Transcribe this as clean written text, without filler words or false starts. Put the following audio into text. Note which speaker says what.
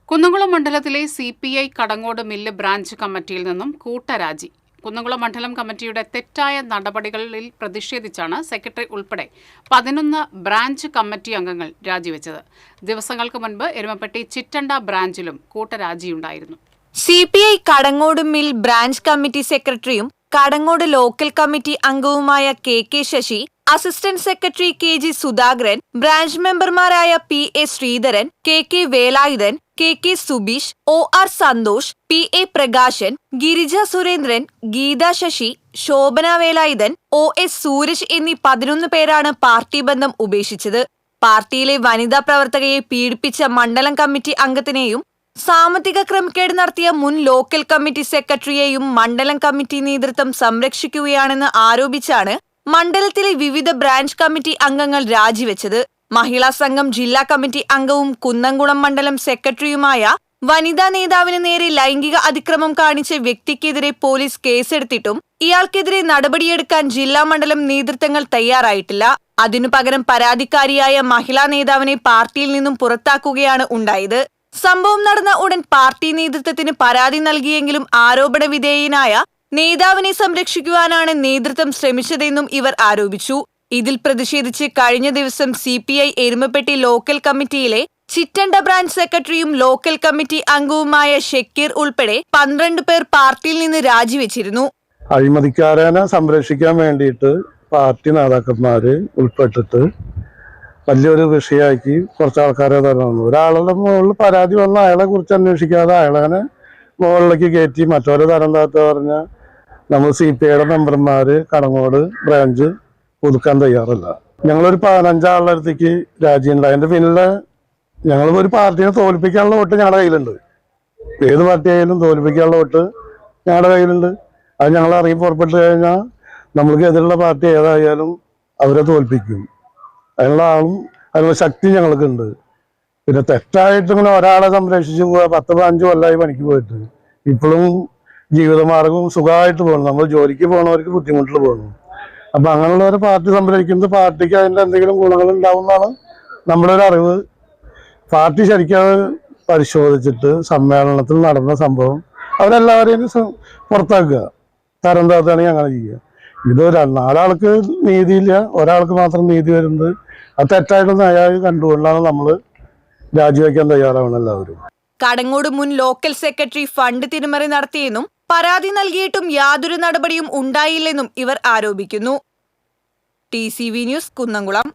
Speaker 1: കുന്നംകുളം മണ്ഡലത്തിലെ CPI Kadangode mill branch കമ്മിറ്റിയിൽ നിന്നും കൂട്ടരാജി. കുന്നംകുളം മണ്ഡലം കമ്മിറ്റിയുടെ തെറ്റായ നടപടികളിൽ പ്രതിഷേധിച്ചാണ് സെക്രട്ടറി ഉൾപ്പെടെ 11 ബ്രാഞ്ച് കമ്മിറ്റി അംഗങ്ങൾ രാജിവെച്ചത്. ദിവസങ്ങൾക്ക് മുൻപ് എരുമപ്പെട്ടി ചിറ്റണ്ട ബ്രാഞ്ചിലും കൂട്ടരാജിയുണ്ടായിരുന്നു.
Speaker 2: CPI Kadangode mill branch committee സെക്രട്ടറിയും കടങ്ങോട് ലോക്കൽ കമ്മിറ്റി അംഗവുമായ KK Sasi, assistant secretary KG Sudhakaran, branch മെമ്പർമാരായ PA Sreedharan, KK Velayudhan, KK Subeesh, OR Santhosh, PA Prakashan, Girija Surendran, Geetha Sasi, Shobhana Velayudhan, OS Sooraj എന്നീ 11 പേരാണ് പാർട്ടി ബന്ധം ഉപേക്ഷിച്ചത്. പാർട്ടിയിലെ വനിതാ പ്രവർത്തകയെ പീഡിപ്പിച്ച മണ്ഡലം കമ്മിറ്റി അംഗത്തിനെയും സാമ്പത്തിക ക്രമക്കേട് നടത്തിയ മുൻ ലോക്കൽ കമ്മിറ്റി സെക്രട്ടറിയെയും മണ്ഡലം കമ്മിറ്റി നേതൃത്വം സംരക്ഷിക്കുകയാണെന്ന് ആരോപിച്ചാണ് മണ്ഡലത്തിലെ വിവിധ ബ്രാഞ്ച് കമ്മിറ്റി അംഗങ്ങൾ രാജിവെച്ചത്. മഹിളാ സംഘം ജില്ലാ കമ്മിറ്റി അംഗവും കുന്നംകുളം മണ്ഡലം സെക്രട്ടറിയുമായ വനിതാ നേതാവിന് നേരെ ലൈംഗിക അതിക്രമം കാണിച്ച വ്യക്തിക്കെതിരെ പോലീസ് കേസെടുത്തിട്ടും ഇയാൾക്കെതിരെ നടപടിയെടുക്കാൻ ജില്ലാ മണ്ഡലം നേതൃത്വങ്ങൾ തയ്യാറായിട്ടില്ല. അതിനു പകരം പരാതിക്കാരിയായ മഹിളാ നേതാവിനെ പാർട്ടിയിൽ നിന്നും പുറത്താക്കുകയാണ് ഉണ്ടായത്. സംഭവം നടന്ന ഉടൻ പാർട്ടി നേതൃത്വത്തിന് പരാതി നൽകിയെങ്കിലും ആരോപണ വിധേയനായ നേതാവിനെ സംരക്ഷിക്കുവാനാണ് നേതൃത്വം ശ്രമിച്ചതെന്നും ഇവർ ആരോപിച്ചു. ഇതിൽ പ്രതിഷേധിച്ച് കഴിഞ്ഞ ദിവസം CPI എരുമപ്പെട്ടി ലോക്കൽ കമ്മിറ്റിയിലെ ചിറ്റണ്ട ബ്രാഞ്ച് സെക്രട്ടറിയും ലോക്കൽ കമ്മിറ്റി അംഗവുമായ ഷക്കീർ ഉൾപ്പെടെ 12 പേർ പാർട്ടിയിൽ നിന്ന് രാജിവെച്ചിരുന്നു.
Speaker 3: അഴിമതിക്കാരനെ സംരക്ഷിക്കാൻ വേണ്ടിയിട്ട് പാർട്ടി നേതാക്കന്മാര് ഉൾപ്പെട്ടിട്ട് വലിയൊരു വിഷയമാക്കി കുറച്ച് ആൾക്കാരെ തരുന്നു. ഒരാളുടെ മുകളിൽ പരാതി വന്ന അയാളെ കുറിച്ച് അന്വേഷിക്കാതെ അയാളെ മുകളിലേക്ക് കയറ്റി മറ്റൊരു തരം താത്ത പറഞ്ഞാൽ നമ്മൾ CPIയുടെ മെമ്പർമാര് കടങ്ങോട് ബ്രാഞ്ച് പുതുക്കാൻ തയ്യാറല്ല. ഞങ്ങളൊരു 15 ആളുടെ അടുത്തേക്ക് രാജിയുണ്ട്. അതിന്റെ പിന്നില് ഞങ്ങൾ ഒരു പാർട്ടിയെ തോൽപ്പിക്കാനുള്ള വോട്ട് ഞങ്ങളുടെ കയ്യിലുണ്ട്. ഏത് പാർട്ടി ആയാലും തോൽപ്പിക്കാനുള്ള വോട്ട് ഞങ്ങളുടെ കയ്യിലുണ്ട്. അത് ഞങ്ങൾ ഇറങ്ങി പുറപ്പെട്ടു കഴിഞ്ഞാൽ നമ്മൾക്ക് എതിരുള്ള പാർട്ടി ഏതായാലും അവരെ തോൽപ്പിക്കും. അതിനുള്ള ആളും അതിനുള്ള ശക്തി ഞങ്ങൾക്കുണ്ട്. പിന്നെ തെറ്റായിട്ട് ഇങ്ങനെ ഒരാളെ സംരക്ഷിച്ച് 10-15 കൊല്ലമായി പണിക്ക് പോയിട്ട് ഇപ്പോഴും ജീവിതമാർഗവും സുഖമായിട്ട് പോകണം. നമ്മൾ ജോലിക്ക് പോകണവർക്ക് ബുദ്ധിമുട്ടിൽ പോകണം. അപ്പൊ അങ്ങനെയുള്ളവരെ പാർട്ടി സംരക്ഷിക്കുന്നത് പാർട്ടിക്ക് അതിൻ്റെ എന്തെങ്കിലും ഗുണങ്ങൾ ഉണ്ടാവുന്നതാണ് നമ്മുടെ ഒരു അറിവ്. പാർട്ടി ശരിക്കും പരിശോധിച്ചിട്ട് സമ്മേളനത്തിൽ നടന്ന സംഭവം അവരെല്ലാവരെയും പുറത്താക്കുക, തരം താത്താണെങ്കിൽ അങ്ങനെ ചെയ്യുക. ഇത് 4 ആൾക്ക് നീതിയില്ല, ഒരാൾക്ക് മാത്രം നീതി വരുന്നത്. അത് തെറ്റായിട്ടൊന്നും അയാൾ കണ്ടുകൊണ്ടാണ് നമ്മൾ രാജിവെക്കാൻ തയ്യാറാവണം എല്ലാവരും.
Speaker 2: കടങ്ങോട് മുൻ ലോക്കൽ സെക്രട്ടറി ഫണ്ട് തിരിമറി നടത്തിയെന്നും പരാതി നൽകിയിട്ടും യാതൊരു നടപടിയും ഉണ്ടായില്ലെന്നും ഇവർ ആരോപിക്കുന്നു. TCV news, Kunnamkulam.